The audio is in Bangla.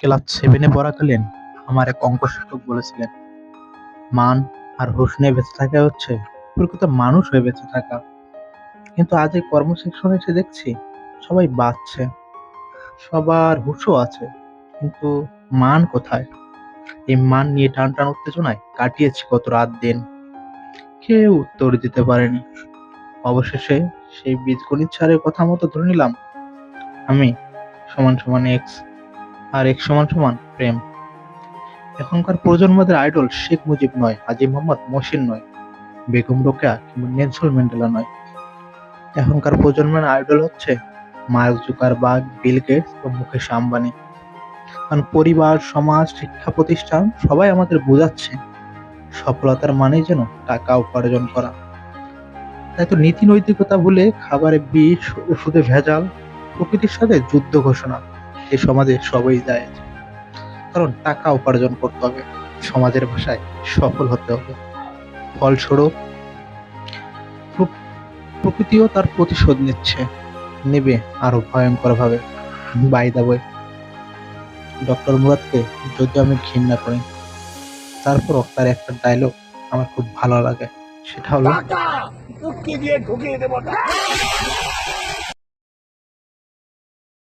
ক্লাস 7-এ পড়াকালীন আমার এক অঙ্ক শিক্ষক বলেছিলেন, মান আর হুঁশ নিয়ে বেঁচে থাকা হচ্ছে প্রকৃত মানুষ হয়ে বেঁচে থাকা। কিন্তু আজ এই কর্মসেকশনে এসে দেখছি সবাই বাঁচছে, সবার হুঁশও আছে, কিন্তু মান কোথায়? এই মান নিয়ে টান টান উত্তেজনায় কাটিয়েছি কত রাত দিন, কেউ উত্তর দিতে পারেনি। অবশেষে সেই বীজগণিত স্যারের কথা মতো ধরে নিলাম, আমি সমান সমান এক্স, আর এক্স সমান সমান প্রেম। এখনকার প্রজন্মদের আইডল শেখ মুজিব নয়, হাজী মোহাম্মদ মহসিন নয়, বেগম রোকেয়া কিংবা নেলসন ম্যান্ডেলা নয়। এখনকার প্রজন্মের আইডল হচ্ছে মার্ক জুকারবার্গ, বিল গেটস ও মুকেশ আম্বানি। কারণ পরিবার, সমাজ, শিক্ষা প্রতিষ্ঠান সবাই আমাদের বোঝাচ্ছে সফলতার মানেই যেন টাকা উপার্জন করা। তাই তো নীতি নৈতিকতা ভুলে খাবারে বিষ, ওষুধে ভেজাল, প্রকৃতির সাথে যুদ্ধ ঘোষণা। এই সমাজে সবাই যায়, কারণ টাকা উপার্জন করতে হবে, সমাজের ভাষায় সফল হতে হবে। ফলস্বরূপ প্র- প্রকৃতিও তার প্রতিশোধ নিচ্ছে, নেবে আরো ভয়ঙ্কর ভাবে। বাই দা ওয়ে, ডক্টর মুরাদকে যদিও আমি ঘৃণা করি, তারপরও তার একটা ডায়লগ আমার খুব ভালো লাগে, সেটা হলো, টাকা উটকি দিয়ে ঢুকিয়ে দেবো টাকা।